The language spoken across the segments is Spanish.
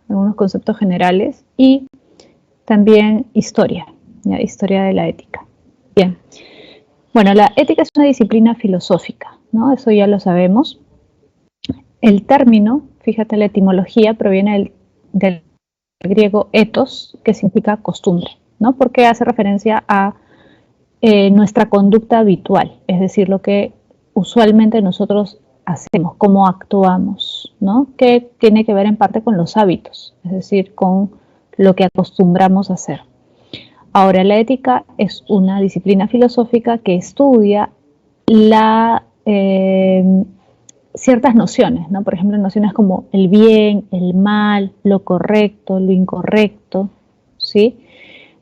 algunos conceptos generales, y también historia, ¿ya? Historia de la ética. Bien. Bueno, la ética es una disciplina filosófica, ¿no? Eso ya lo sabemos. El término, fíjate, la etimología proviene del griego ethos, que significa costumbre, ¿no? Porque hace referencia a nuestra conducta habitual, es decir, lo que usualmente nosotros hacemos, cómo actuamos, ¿no? Que tiene que ver en parte con los hábitos, es decir, con lo que acostumbramos a hacer. Ahora, la ética es una disciplina filosófica que estudia ciertas nociones, ¿no? Por ejemplo, nociones como el bien, el mal, lo correcto, lo incorrecto, ¿sí?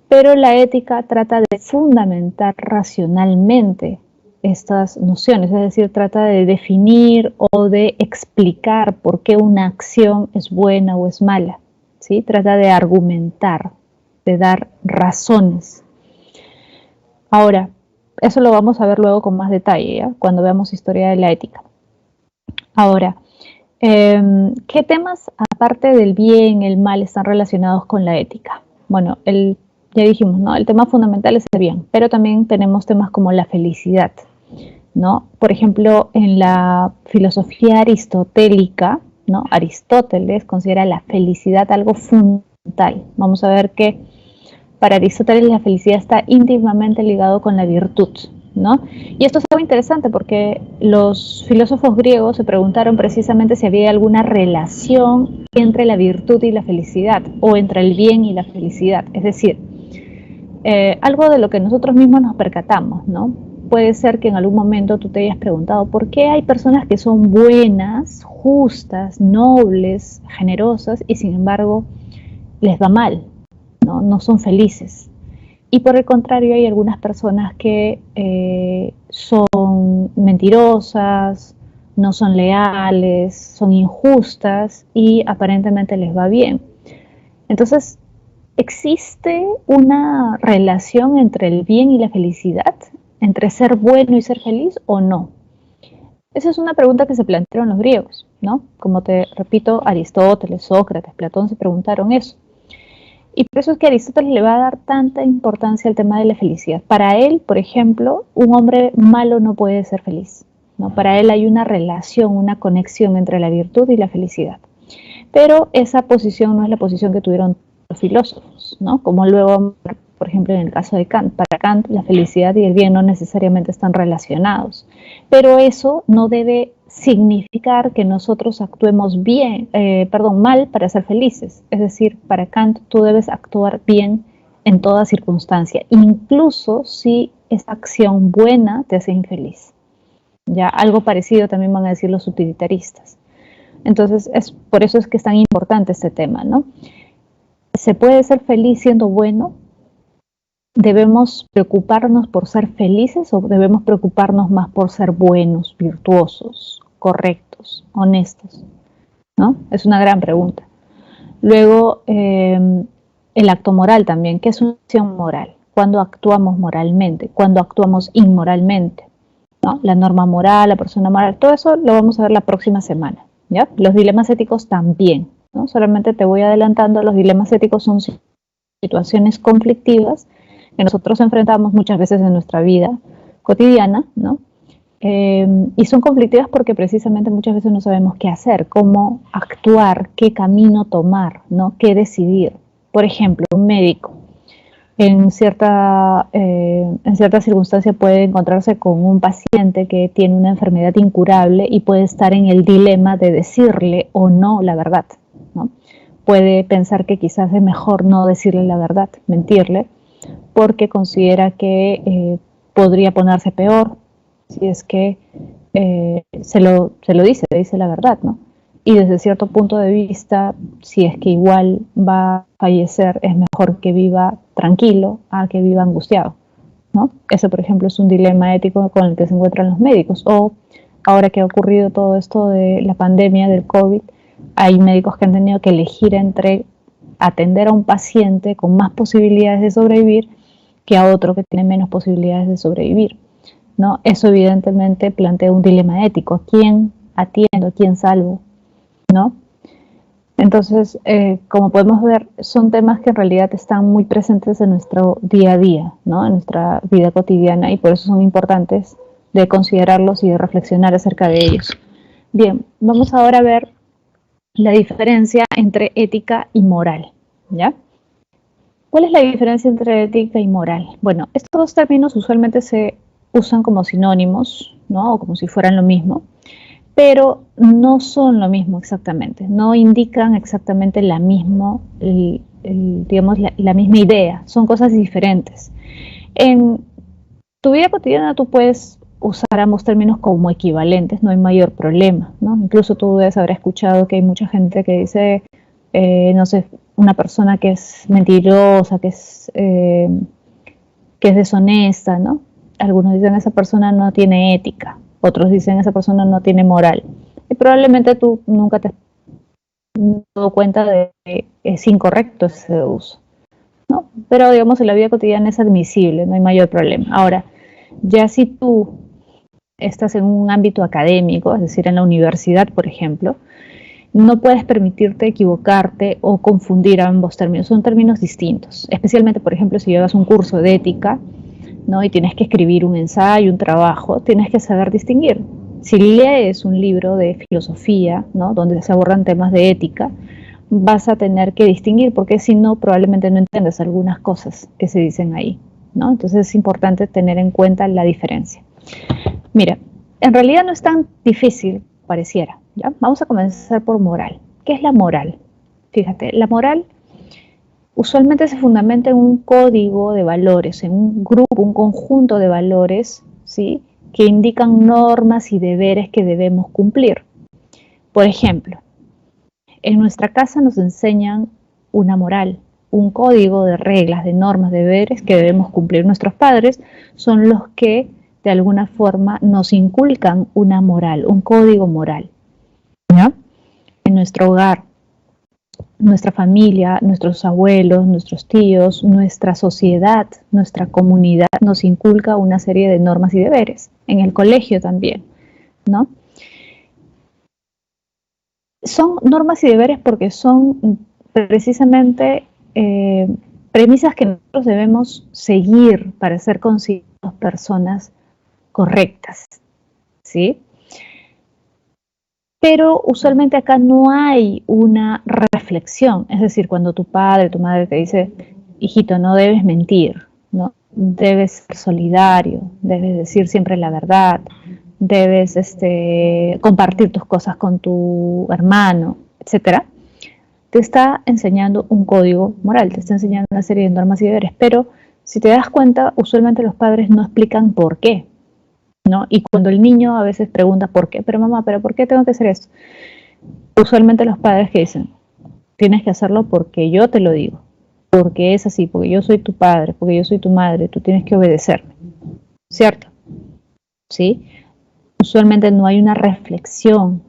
Pero la ética trata de fundamentar racionalmente estas nociones, es decir, trata de definir o de explicar por qué una acción es buena o es mala, ¿sí? Trata de argumentar, de dar razones. Ahora, eso lo vamos a ver luego con más detalle, ¿ya? Cuando veamos historia de la ética. Ahora, ¿qué temas aparte del bien, el mal, están relacionados con la ética? Bueno, ya dijimos, ¿no? El tema fundamental es el bien, pero también tenemos temas como la felicidad, ¿no? Por ejemplo, en la filosofía aristotélica, ¿no? Aristóteles considera la felicidad algo fundamental. Vamos a ver que para Aristóteles la felicidad está íntimamente ligado con la virtud, ¿no? Y esto es algo interesante porque los filósofos griegos se preguntaron precisamente si había alguna relación entre la virtud y la felicidad, o entre el bien y la felicidad. Es decir, algo de lo que nosotros mismos nos percatamos, ¿no? Puede ser que en algún momento tú te hayas preguntado por qué hay personas que son buenas, justas, nobles, generosas, y sin embargo les va mal, ¿no? No son felices. Y por el contrario, hay algunas personas que son mentirosas, no son leales, son injustas y aparentemente les va bien. Entonces, ¿existe una relación entre el bien y la felicidad? ¿Entre ser bueno y ser feliz o no? Esa es una pregunta que se plantearon los griegos, ¿no? Como te repito, Aristóteles, Sócrates, Platón se preguntaron eso. Y por eso es que Aristóteles le va a dar tanta importancia al tema de la felicidad. Para él, por ejemplo, un hombre malo no puede ser feliz, ¿no? Para él hay una relación, una conexión entre la virtud y la felicidad. Pero esa posición no es la posición que tuvieron los filósofos, ¿no? Como luego, por ejemplo, en el caso de Kant. Para Kant, la felicidad y el bien no necesariamente están relacionados. Pero eso no debe significar que nosotros actuemos mal para ser felices. Es decir, para Kant tú debes actuar bien en toda circunstancia, incluso si esa acción buena te hace infeliz. Ya algo parecido también van a decir los utilitaristas. Entonces, por eso es que es tan importante este tema, ¿no? ¿Se puede ser feliz siendo bueno? ¿Debemos preocuparnos por ser felices o debemos preocuparnos más por ser buenos, virtuosos, correctos, honestos? ¿No? Es una gran pregunta. Luego, el acto moral también. ¿Qué es una acción moral? ¿Cuándo actuamos moralmente? ¿Cuándo actuamos inmoralmente? ¿No? La norma moral, la persona moral, todo eso lo vamos a ver la próxima semana, ¿ya? Los dilemas éticos también, ¿no? Solamente te voy adelantando, los dilemas éticos son situaciones conflictivas que nosotros enfrentamos muchas veces en nuestra vida cotidiana, ¿no? Y son conflictivas porque precisamente muchas veces no sabemos qué hacer, cómo actuar, qué camino tomar, ¿no? Qué decidir. Por ejemplo, un médico en cierta circunstancia puede encontrarse con un paciente que tiene una enfermedad incurable y puede estar en el dilema de decirle o no la verdad, ¿no? Puede pensar que quizás es mejor no decirle la verdad, mentirle, porque considera que podría ponerse peor si es que se lo dice, le dice la verdad, ¿no? Y desde cierto punto de vista, si es que igual va a fallecer, es mejor que viva tranquilo a que viva angustiado, ¿no? Eso, por ejemplo, es un dilema ético con el que se encuentran los médicos. O ahora que ha ocurrido todo esto de la pandemia del COVID, hay médicos que han tenido que elegir entre atender a un paciente con más posibilidades de sobrevivir que a otro que tiene menos posibilidades de sobrevivir, ¿no? Eso evidentemente plantea un dilema ético. ¿A quién atiendo? ¿A quién salvo? ¿No? Entonces, como podemos ver, son temas que en realidad están muy presentes en nuestro día a día, ¿no? En nuestra vida cotidiana, y por eso son importantes de considerarlos y de reflexionar acerca de ellos. Bien, vamos ahora a ver la diferencia entre ética y moral, ¿ya? ¿Cuál es la diferencia entre ética y moral? Bueno, estos dos términos usualmente se usan como sinónimos, ¿no? O como si fueran lo mismo, pero no son lo mismo exactamente, no indican exactamente digamos, la misma idea, son cosas diferentes. En tu vida cotidiana tú puedes usar ambos términos como equivalentes, no hay mayor problema, ¿no? Incluso tú debes haber escuchado que hay mucha gente que dice, no sé, una persona que es mentirosa, que es deshonesta, ¿no? Algunos dicen esa persona no tiene ética, otros dicen esa persona no tiene moral. Y probablemente tú nunca te has dado cuenta de que es incorrecto ese uso, ¿no? Pero digamos en la vida cotidiana es admisible, no hay mayor problema. Ahora, ya si tú estás en un ámbito académico, es decir, en la universidad, por ejemplo, no puedes permitirte equivocarte o confundir ambos términos, son términos distintos, especialmente, por ejemplo, si llevas un curso de ética, ¿no? Y tienes que escribir un ensayo, un trabajo, tienes que saber distinguir. Si lees un libro de filosofía, ¿no? Donde se abordan temas de ética, vas a tener que distinguir, porque si no, probablemente no entiendas algunas cosas que se dicen ahí, ¿no? Entonces es importante tener en cuenta la diferencia. Mira, en realidad no es tan difícil, pareciera, ¿ya? Vamos a comenzar por moral. ¿Qué es la moral? Fíjate, la moral usualmente se fundamenta en un código de valores, en un grupo, un conjunto de valores, ¿sí? Que indican normas y deberes que debemos cumplir. Por ejemplo, en nuestra casa nos enseñan una moral, un código de reglas, de normas, de deberes que debemos cumplir. Nuestros padres son los que de alguna forma nos inculcan una moral, un código moral, ¿ya? En nuestro hogar, nuestra familia, nuestros abuelos, nuestros tíos, nuestra sociedad, nuestra comunidad nos inculca una serie de normas y deberes. En el colegio también, ¿no? Son normas y deberes porque son precisamente premisas que nosotros debemos seguir para ser considerados personas correctas, ¿sí? Pero usualmente acá no hay una reflexión, es decir, cuando tu padre, tu madre te dice, hijito, no debes mentir, ¿no? Debes ser solidario, debes decir siempre la verdad, debes compartir tus cosas con tu hermano, etcétera. Te está enseñando un código moral, te está enseñando una serie de normas y deberes, pero si te das cuenta, usualmente los padres no explican por qué, ¿no? Y cuando el niño a veces pregunta por qué, pero mamá, ¿pero por qué tengo que hacer esto? Usualmente los padres que dicen, tienes que hacerlo porque yo te lo digo, porque es así, porque yo soy tu padre, porque yo soy tu madre, tú tienes que obedecerme, ¿cierto? ¿Sí? Usualmente no hay una reflexión,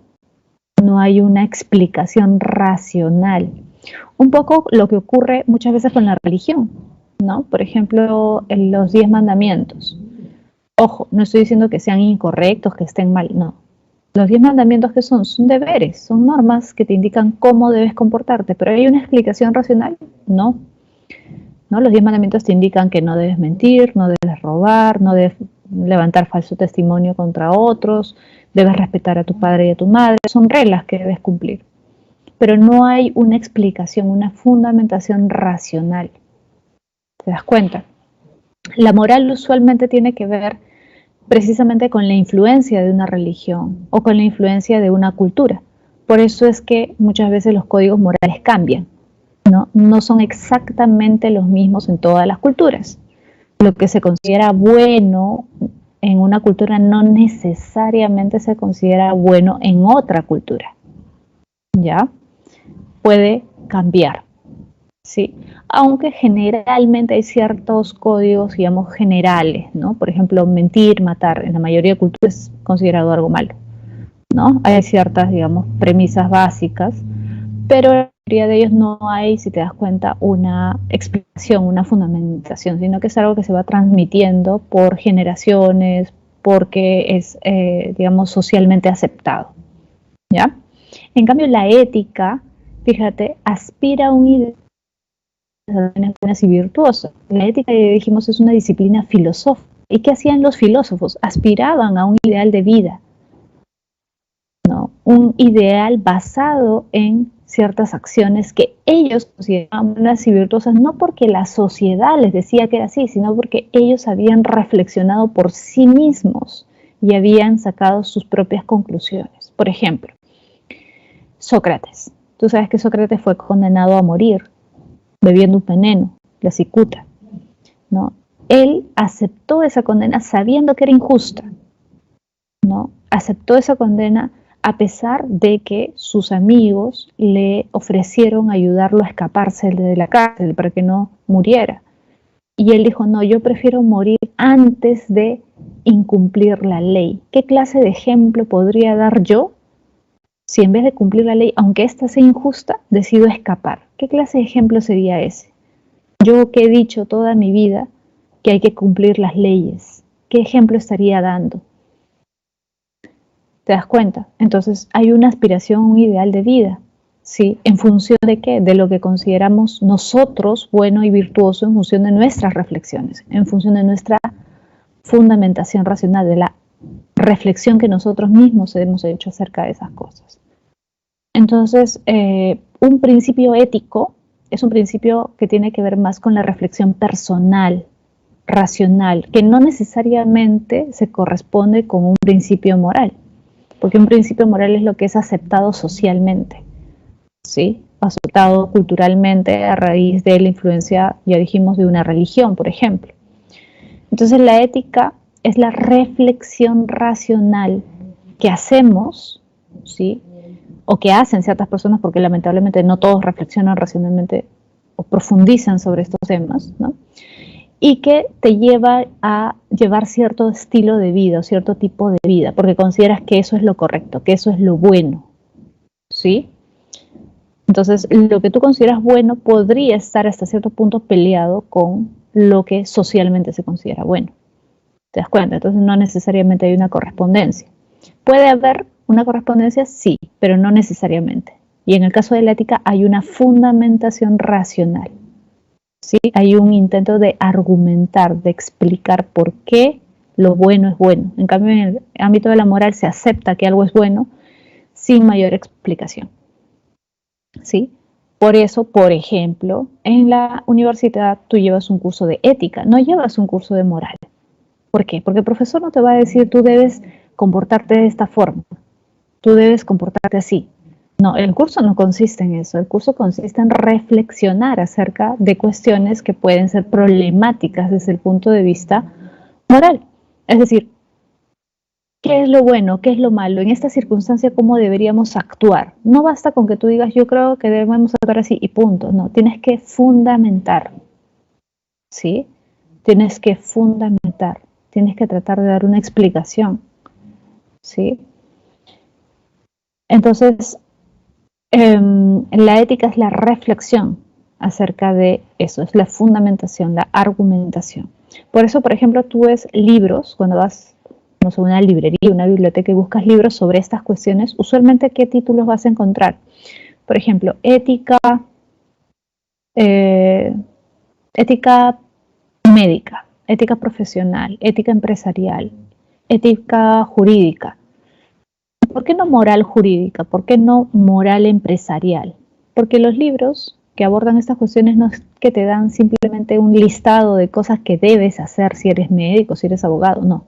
no hay una explicación racional. Un poco lo que ocurre muchas veces con la religión, ¿no? Por ejemplo, en los 10 mandamientos. Ojo, no estoy diciendo que sean incorrectos, que estén mal, no. Los 10 mandamientos que son deberes, son normas que te indican cómo debes comportarte, pero ¿hay una explicación racional? No. ¿No? Los 10 mandamientos te indican que no debes mentir, no debes robar, no debes levantar falso testimonio contra otros, debes respetar a tu padre y a tu madre, son reglas que debes cumplir. Pero no hay una explicación, una fundamentación racional. ¿Te das cuenta? La moral usualmente tiene que ver precisamente con la influencia de una religión o con la influencia de una cultura. Por eso es que muchas veces los códigos morales cambian, ¿no? No son exactamente los mismos en todas las culturas. Lo que se considera bueno en una cultura no necesariamente se considera bueno en otra cultura, ¿ya? Puede cambiar, ¿sí? Aunque generalmente hay ciertos códigos, digamos, generales, ¿no? Por ejemplo, mentir, matar, en la mayoría de culturas es considerado algo malo, ¿no? Hay ciertas, digamos, premisas básicas, pero en la mayoría de ellos no hay, si te das cuenta, una explicación, una fundamentación, sino que es algo que se va transmitiendo por generaciones, porque es, digamos, socialmente aceptado, ¿ya? En cambio, la ética fíjate, aspira a un ideal buenas y virtuosas. La ética, ya dijimos, es una disciplina filosófica. ¿Y qué hacían los filósofos? Aspiraban a un ideal de vida, ¿no? Un ideal basado en ciertas acciones que ellos consideraban buenas y virtuosas, no porque la sociedad les decía que era así, sino porque ellos habían reflexionado por sí mismos y habían sacado sus propias conclusiones. Por ejemplo, Sócrates. Tú sabes que Sócrates fue condenado a morir bebiendo un veneno, la cicuta, ¿no? Él aceptó esa condena sabiendo que era injusta, ¿no? Aceptó esa condena a pesar de que sus amigos le ofrecieron ayudarlo a escaparse de la cárcel para que no muriera. Y él dijo, no, yo prefiero morir antes de incumplir la ley. ¿Qué clase de ejemplo podría dar yo si en vez de cumplir la ley, aunque ésta sea injusta, decido escapar? ¿Qué clase de ejemplo sería ese? Yo que he dicho toda mi vida que hay que cumplir las leyes, ¿qué ejemplo estaría dando? ¿Te das cuenta? Entonces hay una aspiración, un ideal de vida, ¿sí? ¿En función de qué? De lo que consideramos nosotros bueno y virtuoso en función de nuestras reflexiones, en función de nuestra fundamentación racional, de la reflexión que nosotros mismos hemos hecho acerca de esas cosas. Entonces, un principio ético es un principio que tiene que ver más con la reflexión personal, racional, que no necesariamente se corresponde con un principio moral, porque un principio moral es lo que es aceptado socialmente, ¿sí? Aceptado culturalmente a raíz de la influencia, ya dijimos, de una religión, por ejemplo. Entonces la ética es la reflexión racional que hacemos, ¿sí? O que hacen ciertas personas, porque lamentablemente no todos reflexionan racionalmente o profundizan sobre estos temas, ¿no? Y que te lleva a llevar cierto estilo de vida o cierto tipo de vida, porque consideras que eso es lo correcto, que eso es lo bueno, ¿sí? Entonces, lo que tú consideras bueno podría estar hasta cierto punto peleado con lo que socialmente se considera bueno. ¿Te das cuenta? Entonces, no necesariamente hay una correspondencia. ¿Puede haber una correspondencia? Sí, pero no necesariamente. Y en el caso de la ética hay una fundamentación racional. ¿Sí? Hay un intento de argumentar, de explicar por qué lo bueno es bueno. En cambio, en el ámbito de la moral se acepta que algo es bueno sin mayor explicación. ¿Sí? Por eso, por ejemplo, en la universidad tú llevas un curso de ética, no llevas un curso de moral. ¿Por qué? Porque el profesor no te va a decir tú debes comportarte de esta forma, tú debes comportarte así. No, el curso no consiste en eso, el curso consiste en reflexionar acerca de cuestiones que pueden ser problemáticas desde el punto de vista moral. Es decir, ¿qué es lo bueno? ¿Qué es lo malo? En esta circunstancia, ¿cómo deberíamos actuar? No basta con que tú digas, yo creo que debemos actuar así y punto. No, tienes que fundamentar, ¿sí? Tienes que fundamentar, tienes que tratar de dar una explicación, ¿sí? Entonces, la ética es la reflexión acerca de eso, es la fundamentación, la argumentación. Por eso, por ejemplo, tú ves libros, cuando vas no sé, a una librería, una biblioteca y buscas libros sobre estas cuestiones, usualmente, ¿qué títulos vas a encontrar? Por ejemplo, ética médica, ética profesional, ética empresarial, ética jurídica. ¿Por qué no moral jurídica? ¿Por qué no moral empresarial? Porque los libros que abordan estas cuestiones no es que te dan simplemente un listado de cosas que debes hacer si eres médico, si eres abogado, no.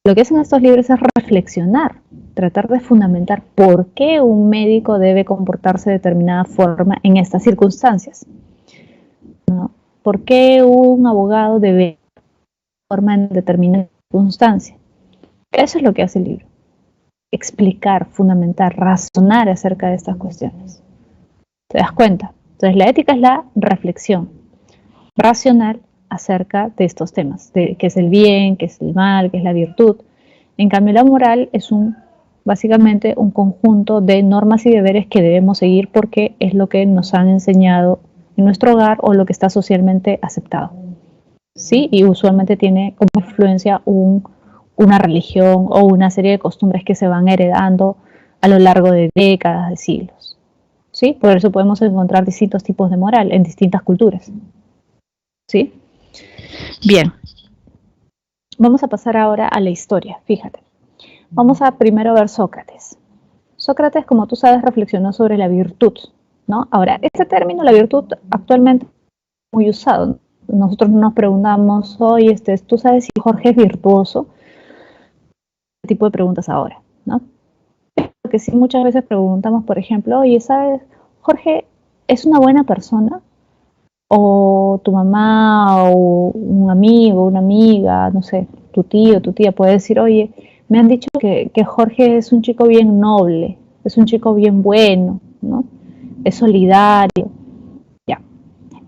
Lo que hacen estos libros es reflexionar, tratar de fundamentar por qué un médico debe comportarse de determinada forma en estas circunstancias, ¿no? ¿Por qué un abogado debe formar en determinada circunstancia? Eso es lo que hace el libro. Explicar, fundamentar, razonar acerca de estas cuestiones. ¿Te das cuenta? Entonces la ética es la reflexión racional acerca de estos temas, de qué es el bien, qué es el mal, qué es la virtud. En cambio la moral es básicamente un conjunto de normas y deberes que debemos seguir porque es lo que nos han enseñado en nuestro hogar o lo que está socialmente aceptado. ¿Sí? Y usualmente tiene como influencia una religión o una serie de costumbres que se van heredando a lo largo de décadas, de siglos. ¿sí? Por eso podemos encontrar distintos tipos de moral en distintas culturas, ¿sí? Bien, vamos a pasar ahora a la historia, fíjate. Vamos a primero ver Sócrates. Sócrates, como tú sabes, reflexionó sobre la virtud, ¿no? Ahora, este término, la virtud, actualmente es muy usado. Nosotros nos preguntamos, oye, ¿tú sabes si Jorge es virtuoso? Este tipo de preguntas ahora, ¿no? Porque sí, muchas veces preguntamos, por ejemplo, oye, ¿sabes, Jorge es una buena persona? O tu mamá o un amigo, una amiga, no sé, tu tío, tu tía puede decir, oye, me han dicho que Jorge es un chico bien noble, es un chico bien bueno, ¿no? Es solidario, ya.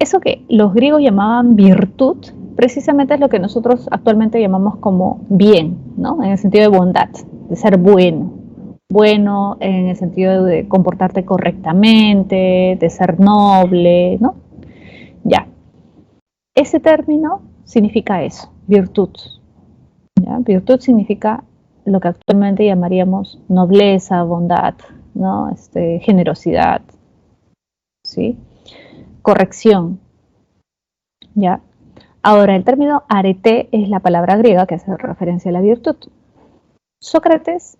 Eso que los griegos llamaban virtud, precisamente es lo que nosotros actualmente llamamos como bien, ¿no? En el sentido de bondad, de ser bueno. Bueno en el sentido de comportarte correctamente, de ser noble, ¿no? Ya. Ese término significa eso, virtud. ¿Ya? Virtud significa lo que actualmente llamaríamos nobleza, bondad, ¿no? Generosidad, ¿sí? Corrección, ¿ya? Ahora, el término arete es la palabra griega que hace referencia a la virtud. Sócrates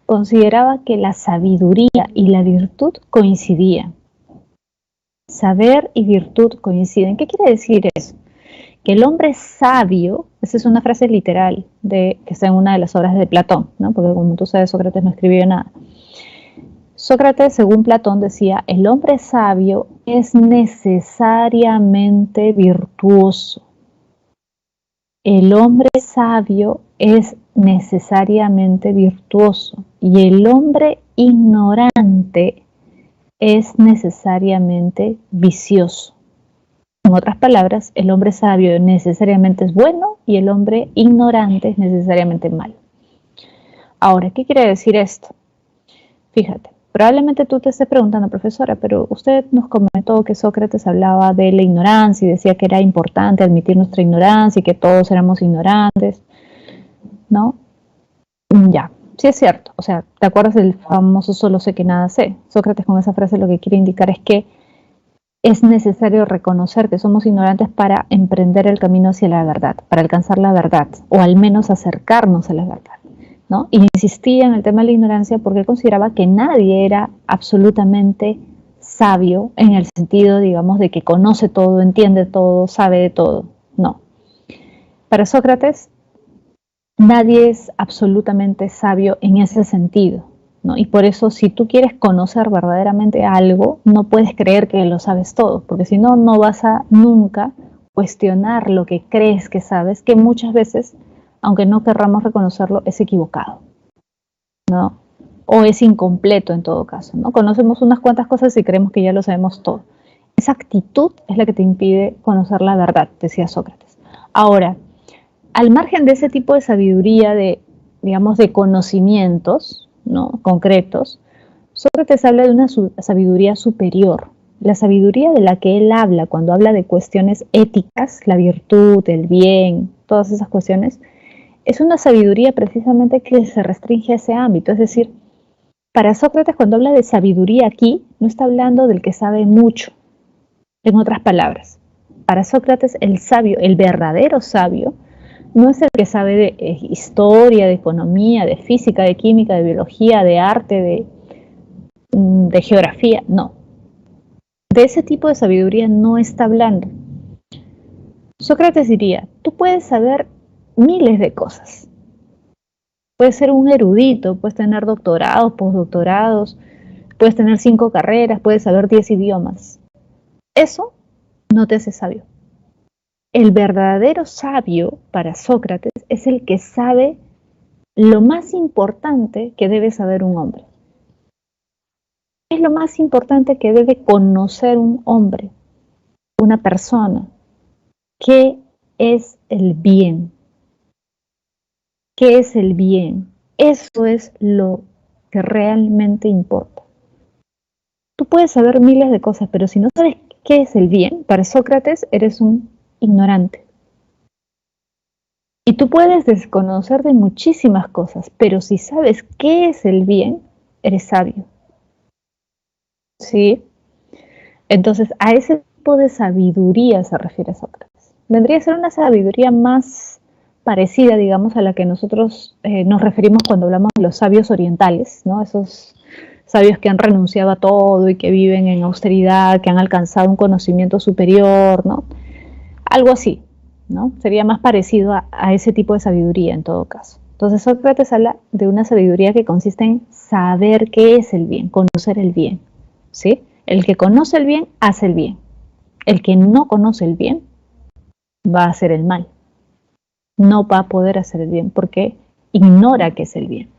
consideraba que la sabiduría y la virtud coincidían. Saber y virtud coinciden. ¿Qué quiere decir eso? Que el hombre sabio, esa es una frase literal que está en una de las obras de Platón, ¿no? Porque como tú sabes, Sócrates no escribió nada. Sócrates, según Platón, decía, el hombre sabio es necesariamente virtuoso. El hombre sabio es necesariamente virtuoso y el hombre ignorante es necesariamente vicioso. En otras palabras, el hombre sabio necesariamente es bueno y el hombre ignorante es necesariamente malo. Ahora, ¿qué quiere decir esto? Fíjate, probablemente tú te estés preguntando, profesora, pero usted nos comentó que Sócrates hablaba de la ignorancia y decía que era importante admitir nuestra ignorancia y que todos éramos ignorantes, ¿no? Ya, sí es cierto. O sea, ¿te acuerdas del famoso solo sé que nada sé? Sócrates con esa frase lo que quiere indicar es que es necesario reconocer que somos ignorantes para emprender el camino hacia la verdad, para alcanzar la verdad, o al menos acercarnos a la verdad, ¿no? Y insistía en el tema de la ignorancia porque él consideraba que nadie era absolutamente sabio en el sentido, digamos, de que conoce todo, entiende todo, sabe de todo. No. Para Sócrates, nadie es absolutamente sabio en ese sentido, ¿no? Y por eso, si tú quieres conocer verdaderamente algo, no puedes creer que lo sabes todo, porque si no, no vas a nunca cuestionar lo que crees que sabes, que muchas veces, aunque no querramos reconocerlo, es equivocado, ¿no? O es incompleto en todo caso, ¿no? Conocemos unas cuantas cosas y creemos que ya lo sabemos todo. Esa actitud es la que te impide conocer la verdad, decía Sócrates. Ahora, al margen de ese tipo de sabiduría, digamos, de conocimientos, ¿no? Concretos, Sócrates habla de una sabiduría superior. La sabiduría de la que él habla cuando habla de cuestiones éticas, la virtud, el bien, todas esas cuestiones, es una sabiduría precisamente que se restringe a ese ámbito. Es decir, para Sócrates cuando habla de sabiduría aquí, no está hablando del que sabe mucho. En otras palabras, para Sócrates el sabio, el verdadero sabio, no es el que sabe de historia, de economía, de física, de química, de biología, de arte, de geografía, no. De ese tipo de sabiduría no está hablando. Sócrates diría, tú puedes saber miles de cosas. Puedes ser un erudito, puedes tener doctorados, postdoctorados, puedes tener 5 carreras, puedes saber 10 idiomas. Eso no te hace sabio. El verdadero sabio para Sócrates es el que sabe lo más importante que debe saber un hombre. ¿Qué es lo más importante que debe conocer un hombre, una persona? ¿Qué es el bien? ¿Qué es el bien? Eso es lo que realmente importa. Tú puedes saber miles de cosas, pero si no sabes qué es el bien, para Sócrates eres un ignorante. Y tú puedes desconocer de muchísimas cosas, pero si sabes qué es el bien, eres sabio. ¿sí? Entonces, a ese tipo de sabiduría se refiere Sócrates. Vendría a ser una sabiduría más parecida, digamos, a la que nosotros nos referimos cuando hablamos de los sabios orientales, ¿no? Esos sabios que han renunciado a todo y que viven en austeridad, que han alcanzado un conocimiento superior, ¿no? Algo así, ¿no? Sería más parecido a ese tipo de sabiduría en todo caso. Entonces Sócrates habla de una sabiduría que consiste en saber qué es el bien, conocer el bien, ¿sí? El que conoce el bien, hace el bien. El que no conoce el bien, va a hacer el mal. No va a poder hacer el bien porque ignora qué es el bien.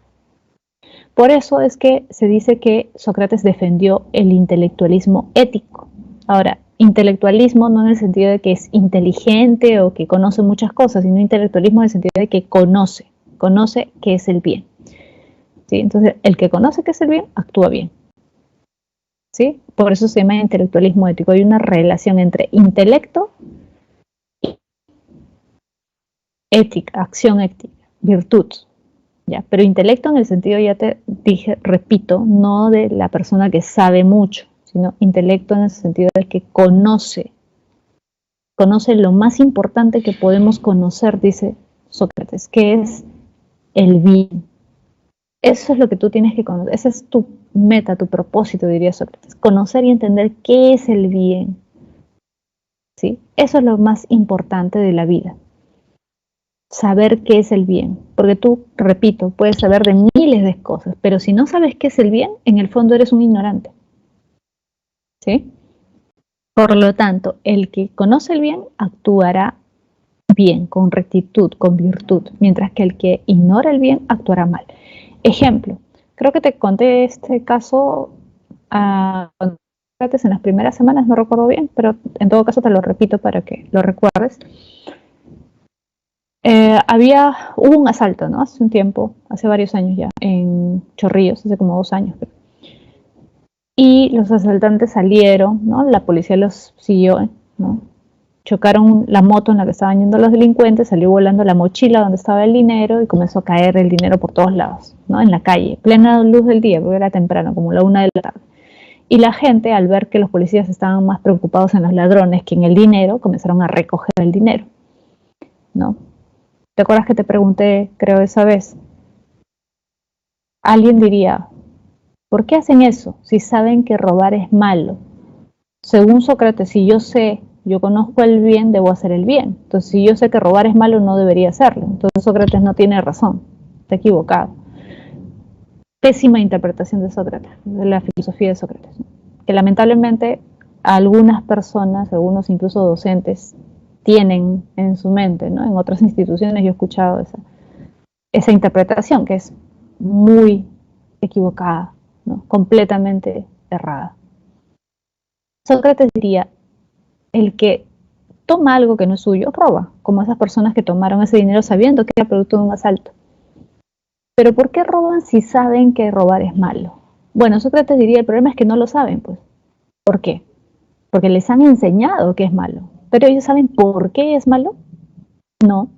Por eso es que se dice que Sócrates defendió el intelectualismo ético. Ahora, intelectualismo no en el sentido de que es inteligente o que conoce muchas cosas, sino intelectualismo en el sentido de que conoce qué es el bien. ¿Sí? Entonces, el que conoce qué es el bien, actúa bien. ¿Sí? Por eso se llama intelectualismo ético. Hay una relación entre intelecto y ética, acción ética, virtud. ¿Ya? Pero intelecto en el sentido, ya te dije, repito, no de la persona que sabe mucho, sino intelecto en el sentido de que conoce lo más importante que podemos conocer, dice Sócrates, que es el bien. Eso es lo que tú tienes que conocer, esa es tu meta, tu propósito, diría Sócrates, conocer y entender qué es el bien. ¿Sí? Eso es lo más importante de la vida, saber qué es el bien, porque tú, repito, puedes saber de miles de cosas, pero si no sabes qué es el bien, en el fondo eres un ignorante. ¿Sí? Por lo tanto, el que conoce el bien actuará bien, con rectitud, con virtud, mientras que el que ignora el bien actuará mal. Ejemplo, creo que te conté este caso en las primeras semanas, no recuerdo bien, pero en todo caso te lo repito para que lo recuerdes. Hubo un asalto, ¿no? Hace un tiempo, hace varios años ya, en Chorrillos, hace como 2 años. Y los asaltantes salieron, ¿no? La policía los siguió, ¿no? Chocaron la moto en la que estaban yendo los delincuentes, salió volando la mochila donde estaba el dinero y comenzó a caer el dinero por todos lados, ¿no? En la calle, plena luz del día, porque era temprano, como la 1 de la tarde. Y la gente, al ver que los policías estaban más preocupados en los ladrones que en el dinero, comenzaron a recoger el dinero, ¿no? ¿Te acuerdas que te pregunté, creo, esa vez? Alguien diría, ¿por qué hacen eso si saben que robar es malo? Según Sócrates, si yo conozco el bien, debo hacer el bien. Entonces, si yo sé que robar es malo, no debería hacerlo. Entonces, Sócrates no tiene razón, está equivocado. Pésima interpretación de Sócrates, de la filosofía de Sócrates, ¿no? Que lamentablemente algunas personas, algunos incluso docentes, tienen en su mente, ¿no? En otras instituciones yo he escuchado esa interpretación que es muy equivocada, ¿no? Completamente errada. Sócrates diría, el que toma algo que no es suyo, roba, como esas personas que tomaron ese dinero sabiendo que era producto de un asalto. Pero ¿por qué roban si saben que robar es malo? Bueno, Sócrates diría, el problema es que no lo saben, pues. ¿Por qué? Porque les han enseñado que es malo. Pero ellos saben por qué es malo. No,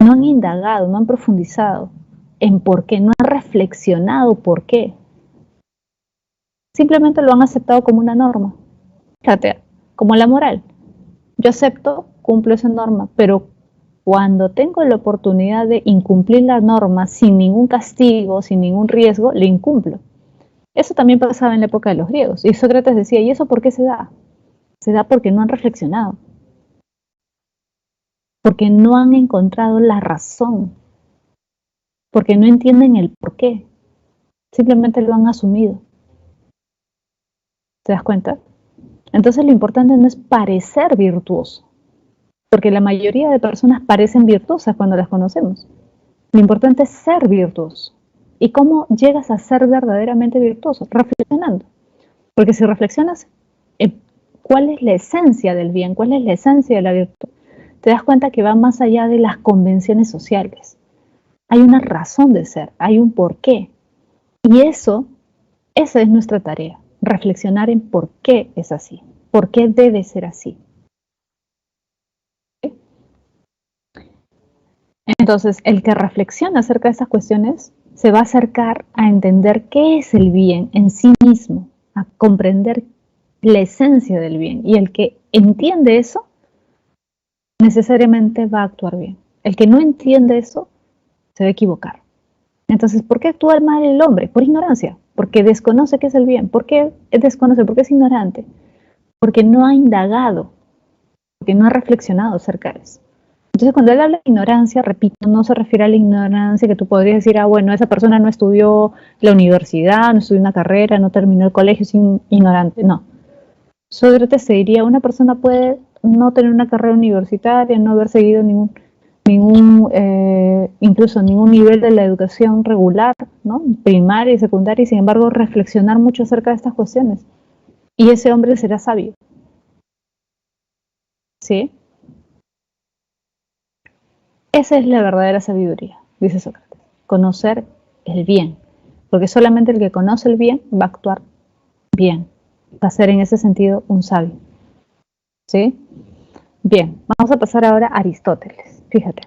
no han indagado, no han profundizado en por qué, no han reflexionado por qué. Simplemente lo han aceptado como una norma. Fíjate, como la moral. Yo acepto, cumplo esa norma, pero cuando tengo la oportunidad de incumplir la norma sin ningún castigo, sin ningún riesgo, le incumplo. Eso también pasaba en la época de los griegos. Y Sócrates decía, ¿y eso por qué se da? Se da porque no han reflexionado, porque no han encontrado la razón, porque no entienden el por qué. Simplemente lo han asumido. ¿Te das cuenta? Entonces lo importante no es parecer virtuoso, porque la mayoría de personas parecen virtuosas cuando las conocemos. Lo importante es ser virtuoso. ¿Y cómo llegas a ser verdaderamente virtuoso? Reflexionando. Porque si reflexionas, ¿cuál es la esencia del bien? ¿Cuál es la esencia de la virtud? Te das cuenta que va más allá de las convenciones sociales. Hay una razón de ser, hay un porqué. Y esa es nuestra tarea, reflexionar en por qué es así, por qué debe ser así. Entonces, el que reflexiona acerca de estas cuestiones se va a acercar a entender qué es el bien en sí mismo, a comprender la esencia del bien. Y el que entiende eso, necesariamente va a actuar bien. El que no entiende eso, se va a equivocar. Entonces, ¿por qué actúa mal el hombre? Por ignorancia, porque desconoce qué es el bien. ¿Por qué desconoce? Porque es ignorante. Porque no ha indagado, porque no ha reflexionado acerca de eso. Entonces, cuando él habla de ignorancia, repito, no se refiere a la ignorancia que tú podrías decir, bueno, esa persona no estudió la universidad, no estudió una carrera, no terminó el colegio, es ignorante. No. Sócrates se diría, una persona puede no tener una carrera universitaria, no haber seguido incluso ningún nivel de la educación regular, ¿no? Primaria y secundaria, y sin embargo reflexionar mucho acerca de estas cuestiones. Y ese hombre será sabio. ¿Sí? Esa es la verdadera sabiduría, dice Sócrates. Conocer el bien. Porque solamente el que conoce el bien va a actuar bien. Va a ser en ese sentido un sabio. ¿Sí? Bien, vamos a pasar ahora a Aristóteles. Fíjate.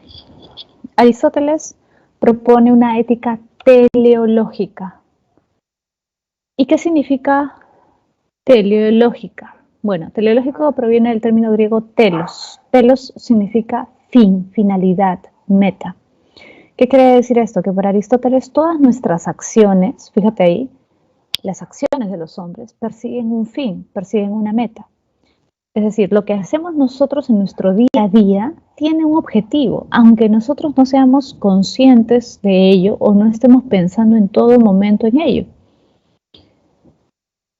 Aristóteles propone una ética teleológica. ¿Y qué significa teleológica? Bueno, teleológico proviene del término griego telos. Telos significa fin, finalidad, meta. ¿Qué quiere decir esto? Que para Aristóteles todas nuestras acciones, fíjate ahí, las acciones de los hombres persiguen un fin, persiguen una meta. Es decir, lo que hacemos nosotros en nuestro día a día tiene un objetivo, aunque nosotros no seamos conscientes de ello o no estemos pensando en todo momento en ello.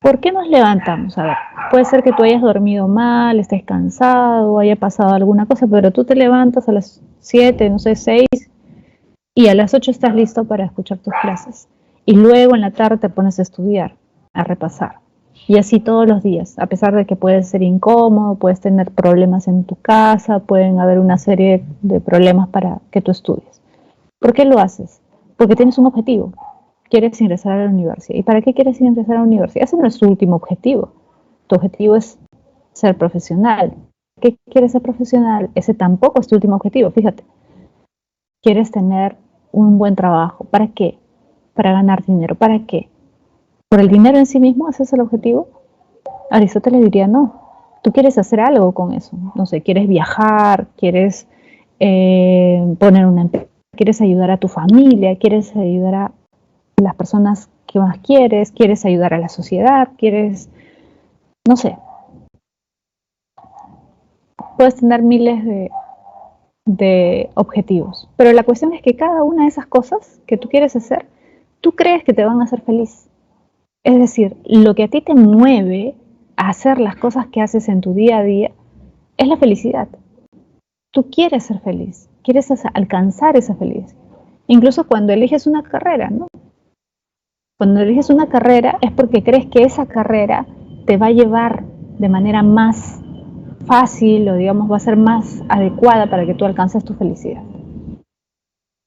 ¿Por qué nos levantamos? A ver, puede ser que tú hayas dormido mal, estés cansado, haya pasado alguna cosa, pero tú te levantas a las 7, no sé, 6, y a las 8 estás listo para escuchar tus clases. Y luego en la tarde te pones a estudiar, a repasar. Y así todos los días, a pesar de que puede ser incómodo, puedes tener problemas en tu casa, pueden haber una serie de problemas para que tú estudies. ¿Por qué lo haces? Porque tienes un objetivo. Quieres ingresar a la universidad. ¿Y para qué quieres ingresar a la universidad? Ese no es tu último objetivo. Tu objetivo es ser profesional. ¿Qué quieres ser profesional? Ese tampoco es tu último objetivo, fíjate. Quieres tener un buen trabajo. ¿Para qué? Para ganar dinero. ¿Para qué? ¿Por el dinero en sí mismo? ¿Ese es el objetivo? Aristóteles diría no. Tú quieres hacer algo con eso. No sé, quieres viajar, quieres poner una empresa, quieres ayudar a tu familia, quieres ayudar a las personas que más quieres ayudar a la sociedad, quieres, no sé. Puedes tener miles de objetivos. Pero la cuestión es que cada una de esas cosas que tú quieres hacer, tú crees que te van a hacer feliz. Es decir, lo que a ti te mueve a hacer las cosas que haces en tu día a día es la felicidad. Tú quieres ser feliz, quieres alcanzar esa felicidad. Incluso cuando eliges una carrera, ¿no? Cuando eliges una carrera es porque crees que esa carrera te va a llevar de manera más fácil o digamos va a ser más adecuada para que tú alcances tu felicidad.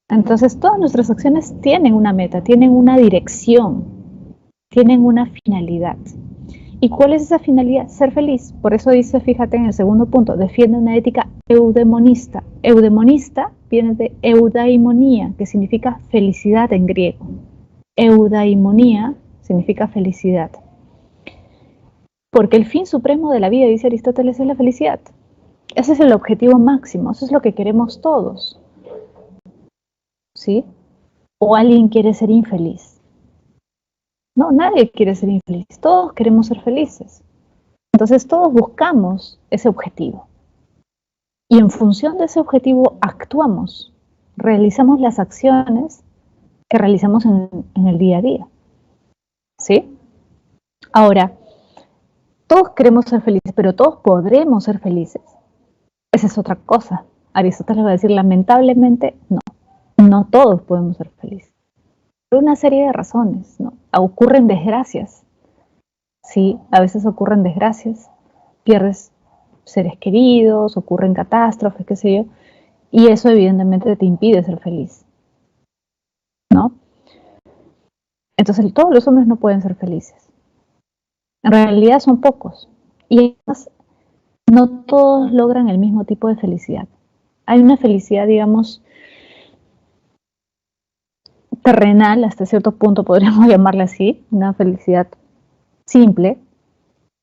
Entonces todas nuestras acciones tienen una meta, tienen una dirección, tienen una finalidad. ¿Y cuál es esa finalidad? Ser feliz. Por eso dice, fíjate en el segundo punto, defiende una ética eudemonista. Eudemonista viene de eudaimonía, que significa felicidad en griego. Eudaimonía significa felicidad. Porque el fin supremo de la vida, dice Aristóteles, es la felicidad. Ese es el objetivo máximo, eso es lo que queremos todos. ¿Sí? ¿O alguien quiere ser infeliz? No, nadie quiere ser infeliz, todos queremos ser felices. Entonces todos buscamos ese objetivo. Y en función de ese objetivo actuamos, realizamos las acciones que realizamos en el día a día. ¿Sí? Ahora, todos queremos ser felices, pero todos podremos ser felices. Esa es otra cosa. Aristóteles va a decir, lamentablemente, no. No todos podemos ser felices. Por una serie de razones, ¿no? Ocurren desgracias. Sí, a veces ocurren desgracias. Pierdes seres queridos, ocurren catástrofes, qué sé yo. Y eso evidentemente te impide ser feliz, ¿no? Entonces todos los hombres no pueden ser felices. En realidad son pocos. Y además no todos logran el mismo tipo de felicidad. Hay una felicidad, digamos, terrenal, hasta cierto punto podríamos llamarla así, una felicidad simple,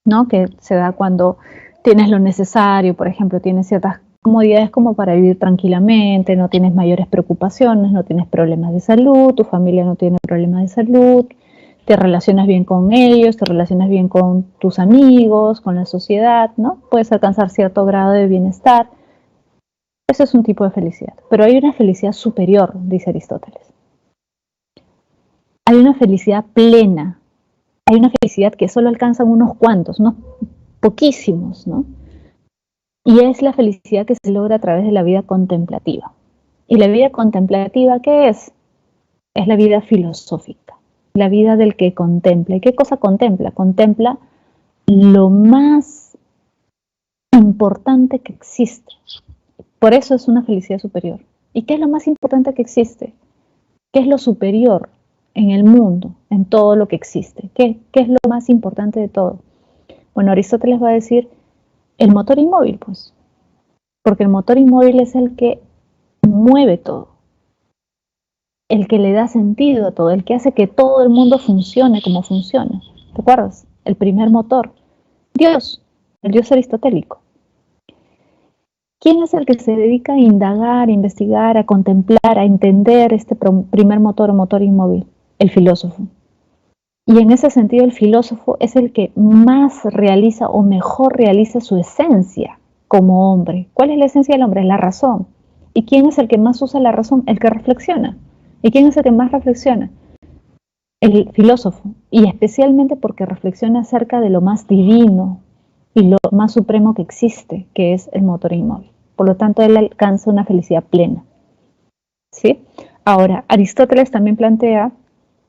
¿no? Que se da cuando tienes lo necesario, por ejemplo, tienes ciertas comodidades como para vivir tranquilamente, no tienes mayores preocupaciones, no tienes problemas de salud, tu familia no tiene problemas de salud, te relacionas bien con ellos, te relacionas bien con tus amigos, con la sociedad, ¿no? Puedes alcanzar cierto grado de bienestar. Ese es un tipo de felicidad. Pero hay una felicidad superior, dice Aristóteles. Hay una felicidad plena. Hay una felicidad que solo alcanzan unos cuantos, unos poquísimos, ¿no? Y es la felicidad que se logra a través de la vida contemplativa. ¿Y la vida contemplativa qué es? Es la vida filosófica, la vida del que contempla. ¿Y qué cosa contempla? Contempla lo más importante que existe. Por eso es una felicidad superior. ¿Y qué es lo más importante que existe? ¿Qué es lo superior en el mundo, en todo lo que existe? ¿Qué es lo más importante de todo? Bueno, Aristóteles va a decir el motor inmóvil, pues, porque el motor inmóvil es el que mueve todo, el que le da sentido a todo, el que hace que todo el mundo funcione como funciona. ¿Te acuerdas? El primer motor, Dios, el Dios aristotélico. ¿Quién es el que se dedica a indagar, a investigar, a contemplar, a entender este primer motor o motor inmóvil? El filósofo. Y en ese sentido el filósofo es el que más realiza o mejor realiza su esencia como hombre. ¿Cuál es la esencia del hombre? La razón. ¿Y quién es el que más usa la razón? El que reflexiona. ¿Y quién es el que más reflexiona? El filósofo. Y especialmente porque reflexiona acerca de lo más divino y lo más supremo que existe, que es el motor inmóvil. Por lo tanto, él alcanza una felicidad plena. ¿Sí? Ahora, Aristóteles también plantea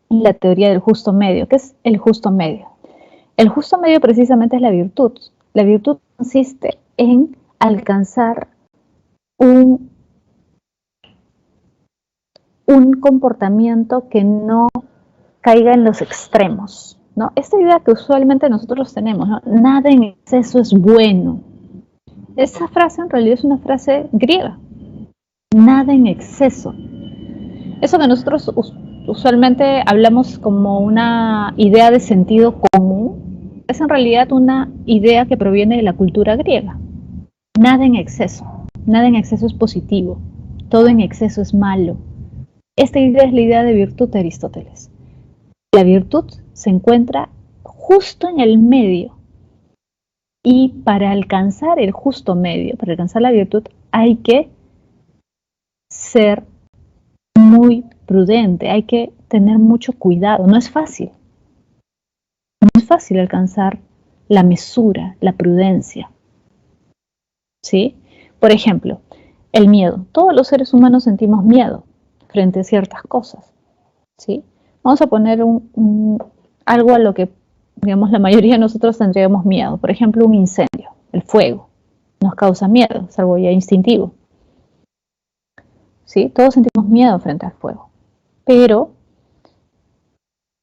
la teoría del justo medio. ¿Qué es el justo medio? El justo medio precisamente es la virtud. La virtud consiste en alcanzar un comportamiento que no caiga en los extremos, ¿no? Esta idea que usualmente nosotros tenemos, ¿no? Nada en exceso es bueno. Esa frase en realidad es una frase griega. Nada en exceso. Eso que nosotros usualmente hablamos como una idea de sentido común, es en realidad una idea que proviene de la cultura griega. Nada en exceso. Nada en exceso es positivo. Todo en exceso es malo. Esta idea es la idea de virtud de Aristóteles. La virtud se encuentra justo en el medio. Y para alcanzar el justo medio, para alcanzar la virtud, hay que ser muy prudente, hay que tener mucho cuidado. No es fácil. No es fácil alcanzar la mesura, la prudencia. ¿Sí? Por ejemplo, el miedo. Todos los seres humanos sentimos miedo frente a ciertas cosas. ¿Sí? Vamos a poner algo a lo que, digamos, la mayoría de nosotros tendríamos miedo. Por ejemplo, un incendio, el fuego. Nos causa miedo, es algo ya instintivo. ¿Sí? Todos sentimos miedo frente al fuego. Pero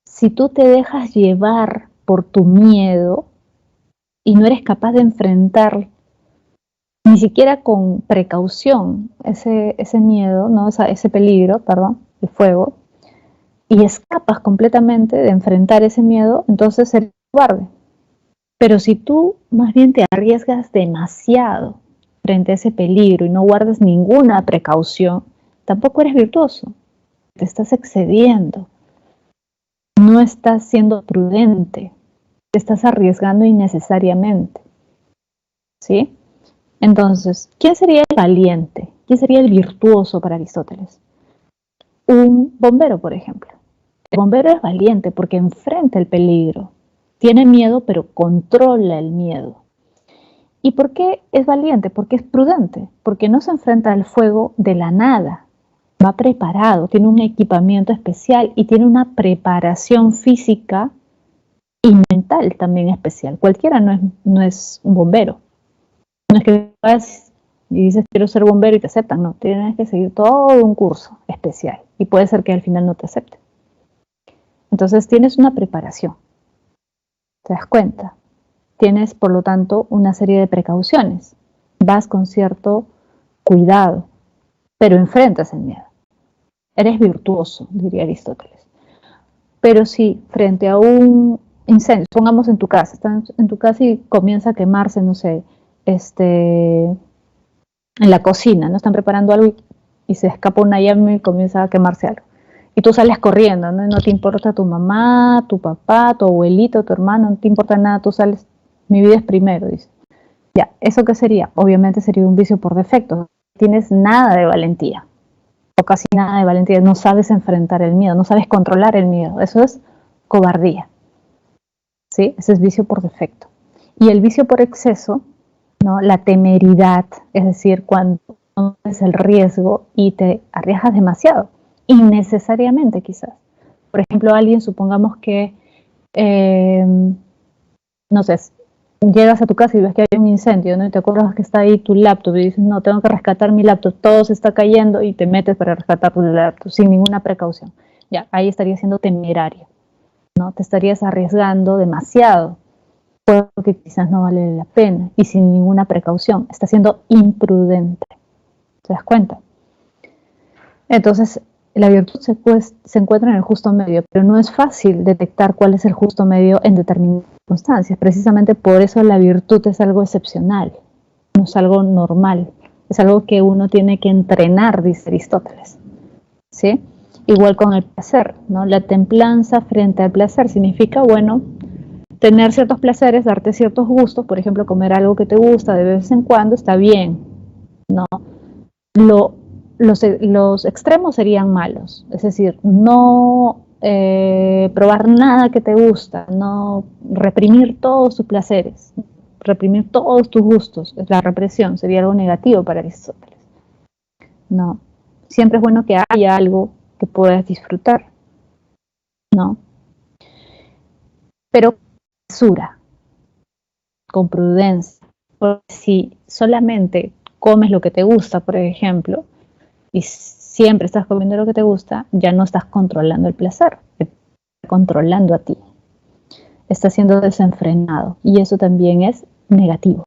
si tú te dejas llevar por tu miedo y no eres capaz de enfrentar ni siquiera con precaución ese miedo, ¿no? ese peligro, perdón, el fuego, y escapas completamente de enfrentar ese miedo, entonces eres cobarde. Pero si tú más bien te arriesgas demasiado frente a ese peligro y no guardas ninguna precaución, tampoco eres virtuoso. Te estás excediendo. No estás siendo prudente. Te estás arriesgando innecesariamente. ¿Sí? Entonces, ¿quién sería el valiente? ¿Quién sería el virtuoso para Aristóteles? Un bombero, por ejemplo. El bombero es valiente porque enfrenta el peligro. Tiene miedo, pero controla el miedo. ¿Y por qué es valiente? Porque es prudente, porque no se enfrenta al fuego de la nada. Va preparado, tiene un equipamiento especial y tiene una preparación física y mental también especial. Cualquiera no es un bombero. No es que vas y dices quiero ser bombero y te aceptan, no, tienes que seguir todo un curso especial y puede ser que al final no te acepten. Entonces tienes una preparación, ¿te das cuenta? Tienes, por lo tanto, una serie de precauciones. Vas con cierto cuidado, pero enfrentas el miedo. Eres virtuoso, diría Aristóteles. Pero si frente a un incendios, pongamos en tu casa, están en tu casa y comienza a quemarse, no sé, en la cocina, ¿no? Están preparando algo y se escapa una llama y comienza a quemarse algo. Y tú sales corriendo, ¿no? No te importa tu mamá, tu papá, tu abuelito, tu hermano, no te importa nada, tú sales, mi vida es primero, dice. Ya, ¿eso qué sería? Obviamente sería un vicio por defecto. No tienes nada de valentía, o casi nada de valentía, no sabes enfrentar el miedo, no sabes controlar el miedo, eso es cobardía, ¿sí? Ese es vicio por defecto. Y el vicio por exceso, ¿no? La temeridad, es decir, cuando tomas el riesgo y te arriesgas demasiado, innecesariamente quizás. Por ejemplo, alguien, supongamos que, eh, no sé, llegas a tu casa y ves que hay un incendio, ¿no? Y te acuerdas que está ahí tu laptop y dices, no, tengo que rescatar mi laptop, todo se está cayendo y te metes para rescatar tu laptop sin ninguna precaución. Ya, ahí estarías siendo temerario, ¿no? Te estarías arriesgando demasiado porque quizás no vale la pena y sin ninguna precaución. Está siendo imprudente. ¿Te das cuenta? Entonces, la virtud se encuentra en el justo medio, pero no es fácil detectar cuál es el justo medio en determinadas circunstancias. Precisamente por eso la virtud es algo excepcional, no es algo normal, es algo que uno tiene que entrenar, dice Aristóteles. ¿Sí? Igual con el placer, ¿no? La templanza frente al placer significa, bueno, tener ciertos placeres, darte ciertos gustos, por ejemplo, comer algo que te gusta de vez en cuando, está bien, ¿no? Los extremos serían malos, es decir, no probar nada que te gusta, no reprimir todos tus placeres, reprimir todos tus gustos, la represión sería algo negativo para Aristóteles. No, siempre es bueno que haya algo que puedas disfrutar, ¿no? Pero mesura, con prudencia, porque si solamente comes lo que te gusta, por ejemplo, y siempre estás comiendo lo que te gusta, ya no estás controlando el placer, estás controlando a ti, estás siendo desenfrenado y eso también es negativo,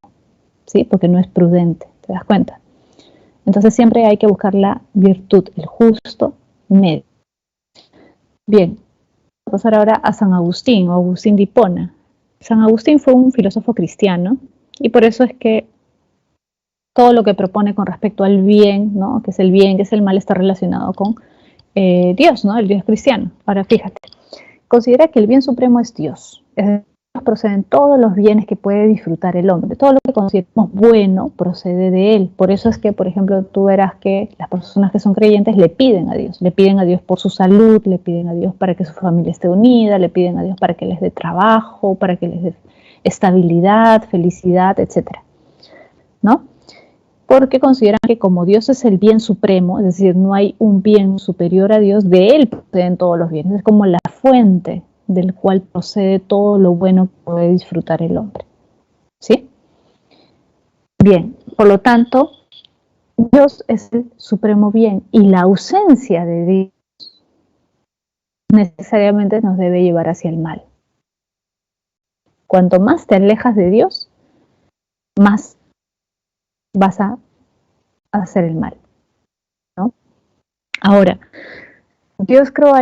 ¿sí? Porque no es prudente, ¿te das cuenta? Entonces siempre hay que buscar la virtud, el justo medio. Bien, vamos a pasar ahora a San Agustín o Agustín de Hipona. San Agustín fue un filósofo cristiano y por eso es que todo lo que propone con respecto al bien, ¿no? Que es el bien, que es el mal, está relacionado con Dios, ¿no? El Dios cristiano. Ahora fíjate, considera que el bien supremo es Dios. Es decir, proceden todos los bienes que puede disfrutar el hombre. Todo lo que consideramos bueno procede de él. Por eso es que, por ejemplo, tú verás que las personas que son creyentes le piden a Dios por su salud, le piden a Dios para que su familia esté unida, le piden a Dios para que les dé trabajo, para que les dé estabilidad, felicidad, etcétera, ¿no? Porque consideran que como Dios es el bien supremo, es decir, no hay un bien superior a Dios, de Él proceden todos los bienes, es como la fuente del cual procede todo lo bueno que puede disfrutar el hombre. ¿Sí? Bien, por lo tanto, Dios es el supremo bien y la ausencia de Dios necesariamente nos debe llevar hacia el mal. Cuanto más te alejas de Dios, más vas a hacer el mal, ¿no? Ahora, Dios creó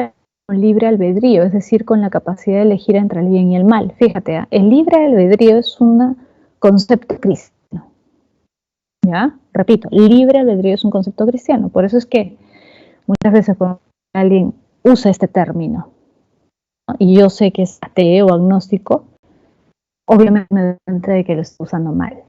con libre albedrío, es decir, con la capacidad de elegir entre el bien y el mal. Fíjate, el libre albedrío es un concepto cristiano. ¿Ya? Repito, libre albedrío es un concepto cristiano. Por eso es que muchas veces cuando alguien usa este término, ¿no? Y yo sé que es ateo o agnóstico, obviamente me doy cuenta de que lo está usando mal.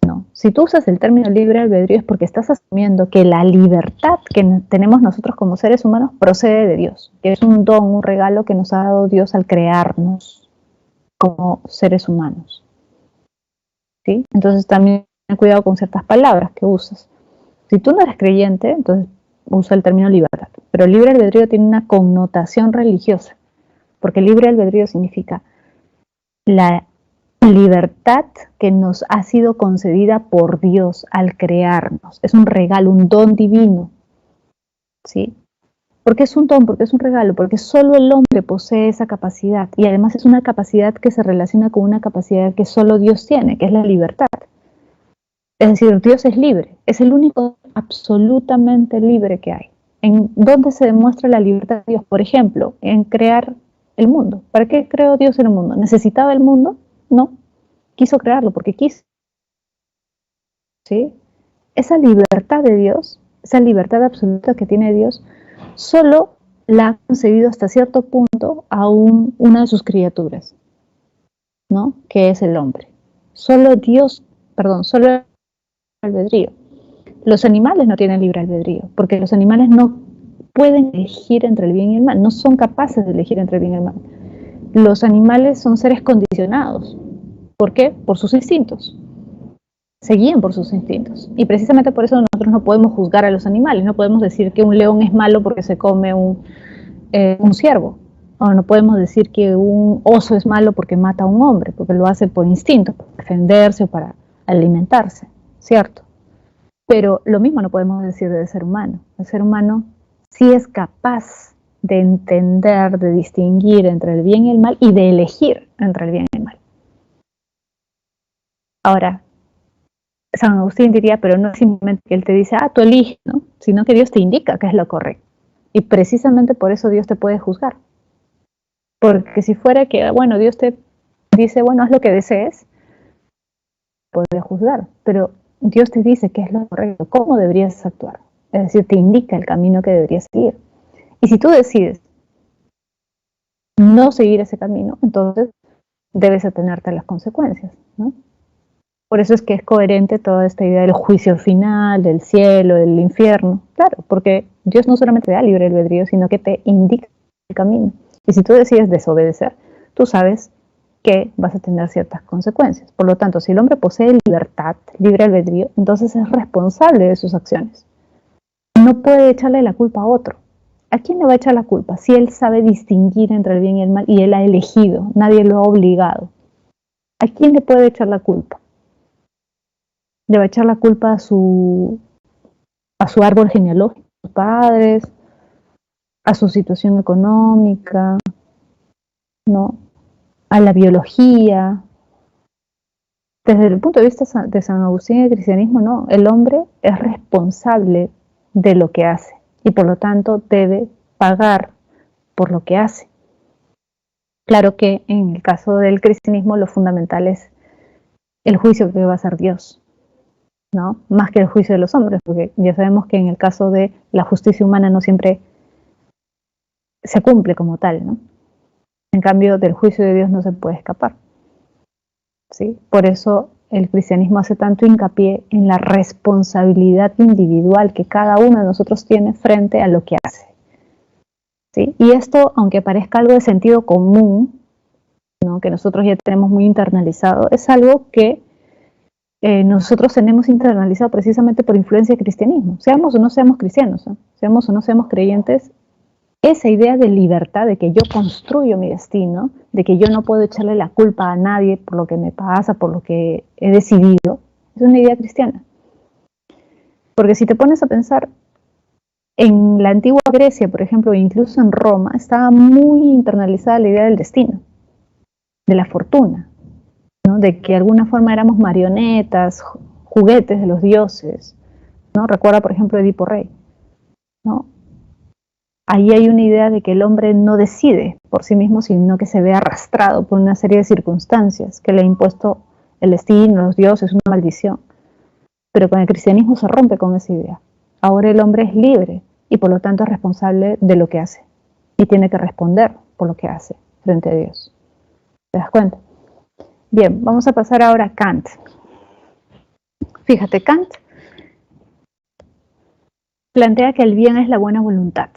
No. Si tú usas el término libre albedrío es porque estás asumiendo que la libertad que tenemos nosotros como seres humanos procede de Dios, que es un don, un regalo que nos ha dado Dios al crearnos como seres humanos. ¿Sí? Entonces también ten cuidado con ciertas palabras que usas. Si tú no eres creyente, entonces usa el término libertad. Pero libre albedrío tiene una connotación religiosa, porque libre albedrío significa la libertad que nos ha sido concedida por Dios al crearnos. Es un regalo, un don divino. ¿Sí? ¿Por qué es un don? Porque es un regalo, porque solo el hombre posee esa capacidad y además es una capacidad que se relaciona con una capacidad que solo Dios tiene, que es la libertad. Es decir, Dios es libre, es el único absolutamente libre que hay. ¿En dónde se demuestra la libertad de Dios? Por ejemplo, en crear el mundo. ¿Para qué creó Dios el mundo? ¿Necesitaba el mundo? No, quiso crearlo porque quiso. ¿Sí? Esa libertad de Dios, esa libertad absoluta que tiene Dios, solo la ha concedido hasta cierto punto a una de sus criaturas, ¿no? Que es el hombre. Solo Dios, perdón, solo el albedrío. Los animales no tienen libre albedrío, porque los animales no pueden elegir entre el bien y el mal, no son capaces de elegir entre el bien y el mal. Los animales son seres condicionados. ¿Por qué? Por sus instintos. Se guían por sus instintos. Y precisamente por eso nosotros no podemos juzgar a los animales, no podemos decir que un león es malo porque se come un ciervo, o no podemos decir que un oso es malo porque mata a un hombre, porque lo hace por instinto, para defenderse o para alimentarse, ¿cierto? Pero lo mismo no podemos decir del ser humano. El ser humano sí es capaz de entender, de distinguir entre el bien y el mal y de elegir entre el bien y el mal. Ahora, San Agustín diría, pero no es simplemente que él te dice, tú eliges, ¿no? Sino que Dios te indica qué es lo correcto. Y precisamente por eso Dios te puede juzgar. Porque si fuera que, bueno, Dios te dice, bueno, haz lo que desees, podría juzgar. Pero Dios te dice qué es lo correcto, cómo deberías actuar. Es decir, te indica el camino que deberías seguir. Y si tú decides no seguir ese camino, entonces debes atenerte a las consecuencias, ¿no? Por eso es que es coherente toda esta idea del juicio final, del cielo, del infierno. Claro, porque Dios no solamente te da libre albedrío, sino que te indica el camino. Y si tú decides desobedecer, tú sabes que vas a tener ciertas consecuencias. Por lo tanto, si el hombre posee libertad, libre albedrío, entonces es responsable de sus acciones. No puede echarle la culpa a otro. ¿A quién le va a echar la culpa? Si él sabe distinguir entre el bien y el mal y él ha elegido, nadie lo ha obligado. ¿A quién le puede echar la culpa? Le va a echar la culpa a su árbol genealógico, a sus padres, a su situación económica, ¿no? A la biología. Desde el punto de vista de San Agustín y el cristianismo, no. El hombre es responsable de lo que hace y por lo tanto debe pagar por lo que hace. Claro que en el caso del cristianismo lo fundamental es el juicio que va a hacer Dios, ¿no? Más que el juicio de los hombres, porque ya sabemos que en el caso de la justicia humana no siempre se cumple como tal, ¿no? En cambio, del juicio de Dios no se puede escapar, ¿sí? Por eso el cristianismo hace tanto hincapié en la responsabilidad individual que cada uno de nosotros tiene frente a lo que hace, ¿sí? Y esto, aunque parezca algo de sentido común, ¿no? Que nosotros ya tenemos muy internalizado, es algo que nosotros tenemos internalizado precisamente por influencia del cristianismo. Seamos o no seamos cristianos, ¿eh? Seamos o no seamos creyentes, esa idea de libertad, de que yo construyo mi destino, de que yo no puedo echarle la culpa a nadie por lo que me pasa, por lo que he decidido, es una idea cristiana. Porque si te pones a pensar, en la antigua Grecia, por ejemplo, e incluso en Roma, estaba muy internalizada la idea del destino, de la fortuna, ¿no? De que de alguna forma éramos marionetas, juguetes de los dioses, ¿no? Recuerda, por ejemplo, Edipo Rey, ¿no? Ahí hay una idea de que el hombre no decide por sí mismo, sino que se ve arrastrado por una serie de circunstancias que le ha impuesto el destino, los dioses, una maldición. Pero con el cristianismo se rompe con esa idea. Ahora el hombre es libre y por lo tanto es responsable de lo que hace y tiene que responder por lo que hace frente a Dios. ¿Te das cuenta? Bien, vamos a pasar ahora a Kant. Fíjate, Kant plantea que el bien es la buena voluntad.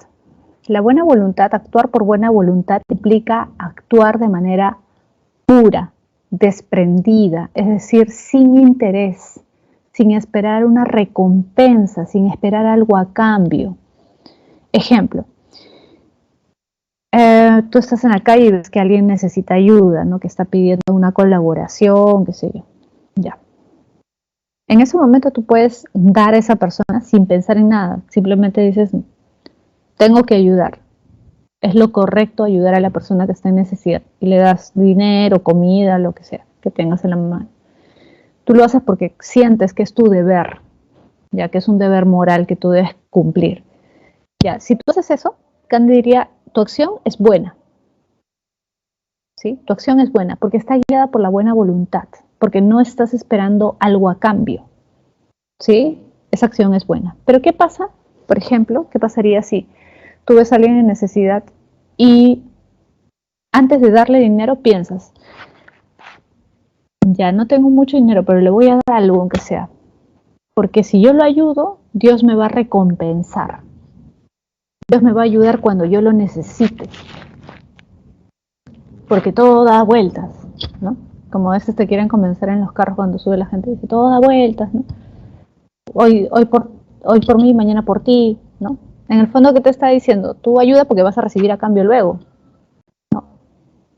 La buena voluntad, actuar por buena voluntad, implica actuar de manera pura, desprendida, es decir, sin interés, sin esperar una recompensa, sin esperar algo a cambio. Ejemplo, tú estás en la calle y ves que alguien necesita ayuda, ¿no? Que está pidiendo una colaboración, qué sé yo. Ya. En ese momento tú puedes dar a esa persona sin pensar en nada, simplemente dices, tengo que ayudar. Es lo correcto ayudar a la persona que está en necesidad y le das dinero, comida, lo que sea que tengas en la mano. Tú lo haces porque sientes que es tu deber, ya que es un deber moral que tú debes cumplir. Ya, si tú haces eso, Kant diría, tu acción es buena. ¿sí? Tu acción es buena porque está guiada por la buena voluntad, porque no estás esperando algo a cambio, ¿sí? Esa acción es buena. Pero ¿qué pasa? Por ejemplo, ¿qué pasaría si tú ves a alguien en necesidad y antes de darle dinero piensas, ya no tengo mucho dinero, pero le voy a dar algo aunque sea, porque si yo lo ayudo, Dios me va a recompensar. Dios me va a ayudar cuando yo lo necesite, porque todo da vueltas, ¿no? Como a veces te quieren convencer en los carros cuando sube la gente, dice, todo da vueltas, ¿no? Hoy por mí, mañana por ti, ¿no? En el fondo, ¿qué te está diciendo? Tú ayuda porque vas a recibir a cambio luego, ¿no?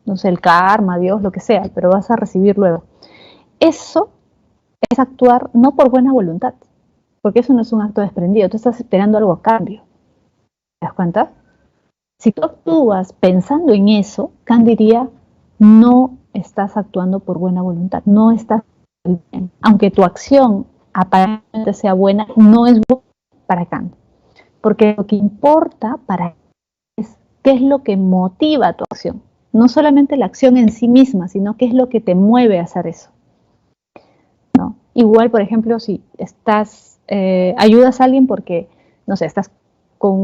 No sé, el karma, Dios, lo que sea, pero vas a recibir luego. Eso es actuar no por buena voluntad, porque eso no es un acto desprendido, tú estás esperando algo a cambio. ¿Te das cuenta? Si tú actúas pensando en eso, Kant diría, no estás actuando por buena voluntad, no estás bien. Aunque tu acción aparentemente sea buena, no es buena para Kant. Porque lo que importa para Kant es qué es lo que motiva tu acción. No solamente la acción en sí misma, sino qué es lo que te mueve a hacer eso, ¿no? Igual, por ejemplo, si ayudas a alguien porque, no sé, estás con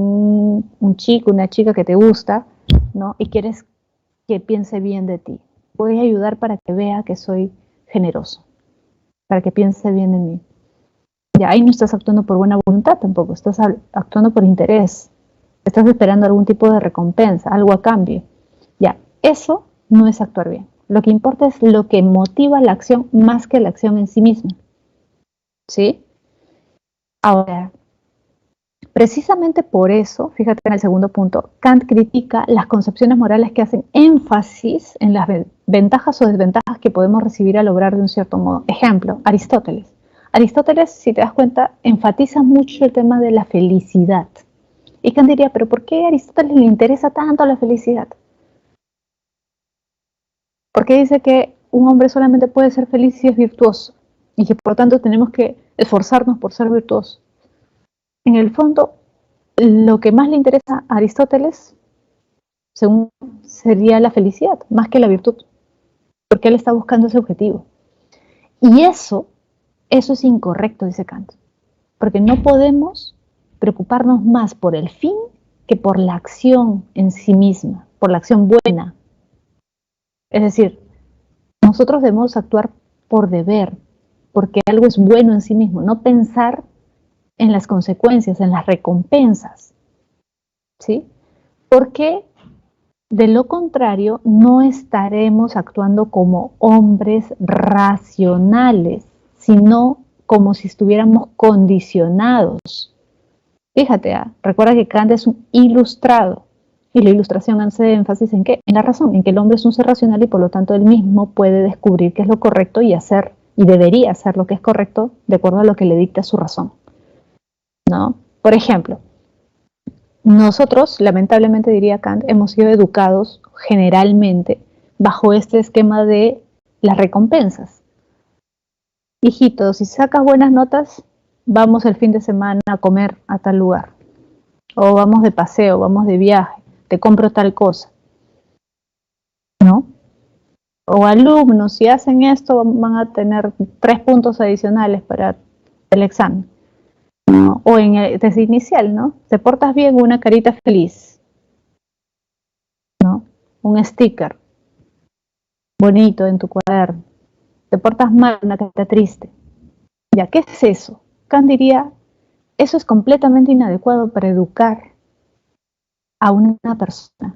un chico, una chica que te gusta, ¿no? Y quieres que piense bien de ti. Voy a ayudar para que vea que soy generoso, para que piense bien de mí. Ya ahí no estás actuando por buena voluntad tampoco, estás actuando por interés, estás esperando algún tipo de recompensa, algo a cambio. Ya, eso no es actuar bien. Lo que importa es lo que motiva la acción más que la acción en sí misma. ¿Sí? Ahora, precisamente por eso, fíjate en el segundo punto, Kant critica las concepciones morales que hacen énfasis en las ventajas o desventajas que podemos recibir al obrar de un cierto modo. Ejemplo, Aristóteles. Aristóteles, si te das cuenta, enfatiza mucho el tema de la felicidad. Y Kant diría, pero ¿por qué a Aristóteles le interesa tanto la felicidad? Porque dice que un hombre solamente puede ser feliz si es virtuoso y que por lo tanto tenemos que esforzarnos por ser virtuosos. En el fondo, lo que más le interesa a Aristóteles, según sería la felicidad, más que la virtud, porque él está buscando ese objetivo. Y eso es incorrecto, dice Kant, porque no podemos preocuparnos más por el fin que por la acción en sí misma, por la acción buena. Es decir, nosotros debemos actuar por deber, porque algo es bueno en sí mismo, no pensar en las consecuencias, en las recompensas, ¿sí? Porque de lo contrario, no estaremos actuando como hombres racionales, sino como si estuviéramos condicionados. Fíjate, recuerda que Kant es un ilustrado y la ilustración hace énfasis en qué, en la razón, en que el hombre es un ser racional y por lo tanto él mismo puede descubrir qué es lo correcto y hacer y debería hacer lo que es correcto de acuerdo a lo que le dicta su razón, ¿no? Por ejemplo, nosotros, lamentablemente diría Kant, hemos sido educados generalmente bajo este esquema de las recompensas. Hijito, si sacas buenas notas, vamos el fin de semana a comer a tal lugar. O vamos de paseo, vamos de viaje, te compro tal cosa, ¿no? O alumnos, si hacen esto, van a tener 3 puntos adicionales para el examen, ¿no? O en el test inicial, ¿no? Te portas bien, una carita feliz, ¿no? Un sticker bonito en tu cuaderno. Te portas mal, una carita triste. Ya, ¿qué es eso? Kant diría, eso es completamente inadecuado para educar a una persona.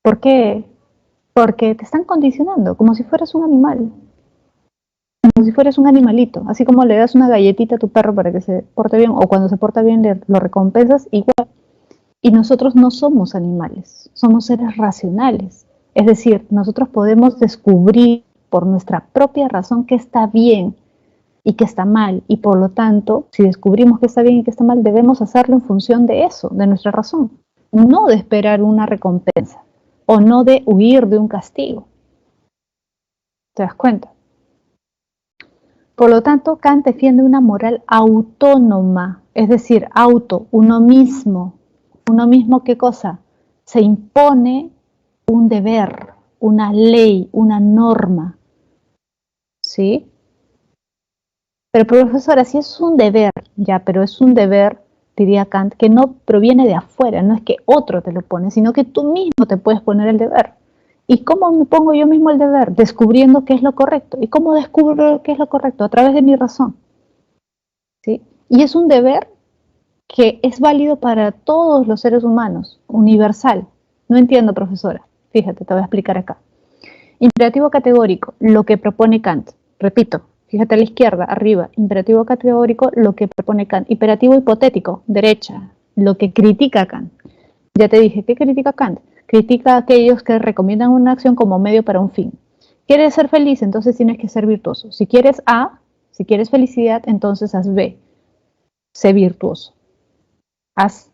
¿Por qué? Porque te están condicionando, como si fueras un animal, como si fueras un animalito, así como le das una galletita a tu perro para que se porte bien, o cuando se porta bien lo recompensas, igual. Y nosotros no somos animales, somos seres racionales. Es decir, nosotros podemos descubrir por nuestra propia razón qué está bien y qué está mal. Y por lo tanto, si descubrimos qué está bien y qué está mal, debemos hacerlo en función de eso, de nuestra razón. No de esperar una recompensa o no de huir de un castigo. ¿Te das cuenta? Por lo tanto, Kant defiende una moral autónoma, es decir, uno mismo, ¿qué cosa? Se impone un deber, una ley, una norma, ¿sí? Pero profesora, si es un deber, ya, pero es un deber, diría Kant, que no proviene de afuera, no es que otro te lo pone, sino que tú mismo te puedes poner el deber. ¿Y cómo me pongo yo mismo el deber? Descubriendo qué es lo correcto. ¿Y cómo descubro qué es lo correcto? A través de mi razón, ¿sí? Y es un deber que es válido para todos los seres humanos, universal. No entiendo, profesora. Fíjate, te voy a explicar acá. Imperativo categórico, lo que propone Kant. Repito, fíjate a la izquierda, arriba. Imperativo categórico, lo que propone Kant. Imperativo hipotético, derecha, lo que critica Kant. Ya te dije, ¿qué critica Kant? Critica a aquellos que recomiendan una acción como medio para un fin. ¿Quieres ser feliz? Entonces tienes que ser virtuoso. Si quieres A, si quieres felicidad, entonces haz B. Sé virtuoso. Haz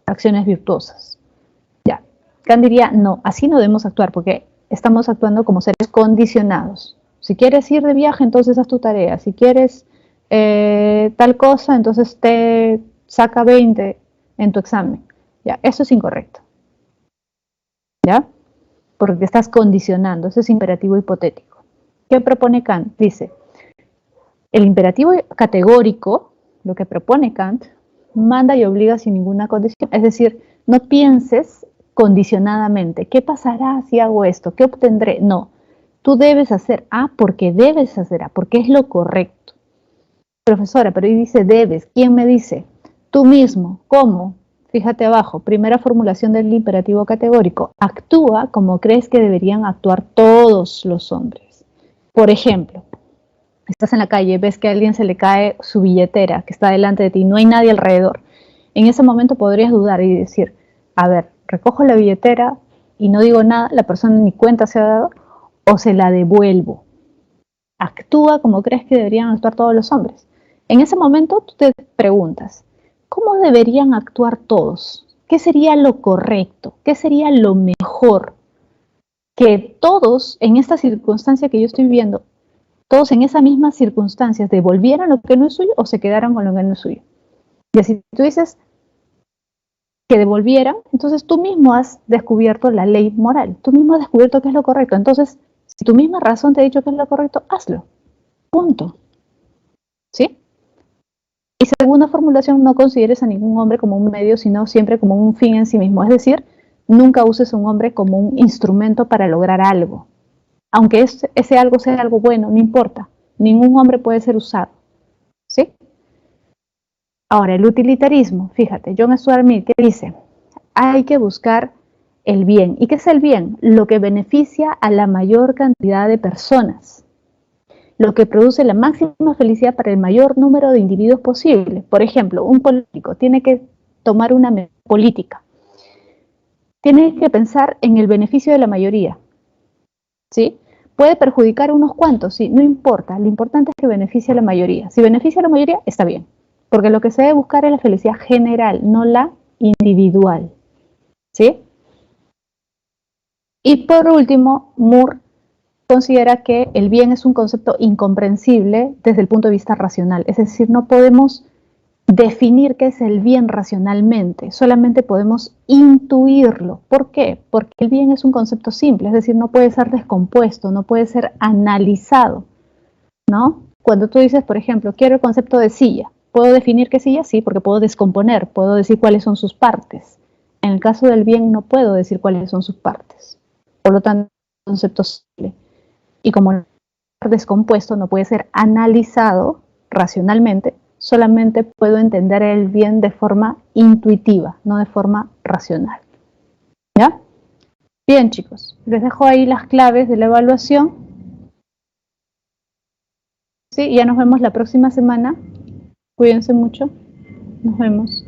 acciones virtuosas. Ya. Kant diría, no, así no debemos actuar porque estamos actuando como seres condicionados. Si quieres ir de viaje, entonces haz tu tarea. Si quieres tal cosa, entonces te saca 20 en tu examen. Ya, eso es incorrecto. ¿Ya? Porque te estás condicionando. Eso es imperativo hipotético. ¿Qué propone Kant? Dice, el imperativo categórico, lo que propone Kant, manda y obliga sin ninguna condición. Es decir, no pienses condicionadamente, ¿qué pasará si hago esto? ¿Qué obtendré? No, tú debes hacer A porque debes hacer A, porque es lo correcto. Profesora, pero ahí dice debes, ¿quién me dice? Tú mismo, ¿cómo? Fíjate abajo, primera formulación del imperativo categórico, actúa como crees que deberían actuar todos los hombres. Por ejemplo, estás en la calle, ves que a alguien se le cae su billetera que está delante de ti, no hay nadie alrededor. En ese momento podrías dudar y decir, a ver, recojo la billetera y no digo nada, la persona ni cuenta se ha dado, o se la devuelvo. Actúa como crees que deberían actuar todos los hombres. En ese momento tú te preguntas, ¿cómo deberían actuar todos? ¿Qué sería lo correcto? ¿Qué sería lo mejor? Que todos en esta circunstancia que yo estoy viviendo, todos en esas mismas circunstancias devolvieran lo que no es suyo o se quedaran con lo que no es suyo. Y si tú dices que devolvieran, entonces tú mismo has descubierto la ley moral, tú mismo has descubierto qué es lo correcto. Entonces, si tu misma razón te ha dicho qué es lo correcto, hazlo. Punto. ¿Sí? Y segunda formulación, no consideres a ningún hombre como un medio, sino siempre como un fin en sí mismo. Es decir, nunca uses a un hombre como un instrumento para lograr algo. Aunque ese algo sea algo bueno, no importa. Ningún hombre puede ser usado. ¿Sí? Ahora, el utilitarismo, fíjate, John Stuart Mill, que dice, hay que buscar el bien. ¿Y qué es el bien? Lo que beneficia a la mayor cantidad de personas, lo que produce la máxima felicidad para el mayor número de individuos posible. Por ejemplo, un político tiene que tomar una política, tiene que pensar en el beneficio de la mayoría, ¿sí? Puede perjudicar a unos cuantos, sí, no importa, lo importante es que beneficie a la mayoría. Si beneficia a la mayoría, está bien, porque lo que se debe buscar es la felicidad general, no la individual, ¿sí? Y por último, Moore considera que el bien es un concepto incomprensible desde el punto de vista racional, es decir, no podemos definir qué es el bien racionalmente, solamente podemos intuirlo. ¿Por qué? Porque el bien es un concepto simple, es decir, no puede ser descompuesto, no puede ser analizado, ¿no? Cuando tú dices, por ejemplo, quiero el concepto de silla, ¿puedo definir qué silla? Sí, porque puedo descomponer, puedo decir cuáles son sus partes. En el caso del bien no puedo decir cuáles son sus partes. Por lo tanto, es un concepto simple. Y como no es descompuesto, no puede ser analizado racionalmente, solamente puedo entender el bien de forma intuitiva, no de forma racional. ¿Ya? Bien, chicos, les dejo ahí las claves de la evaluación. Sí, ya nos vemos la próxima semana. Cuídense mucho. Nos vemos.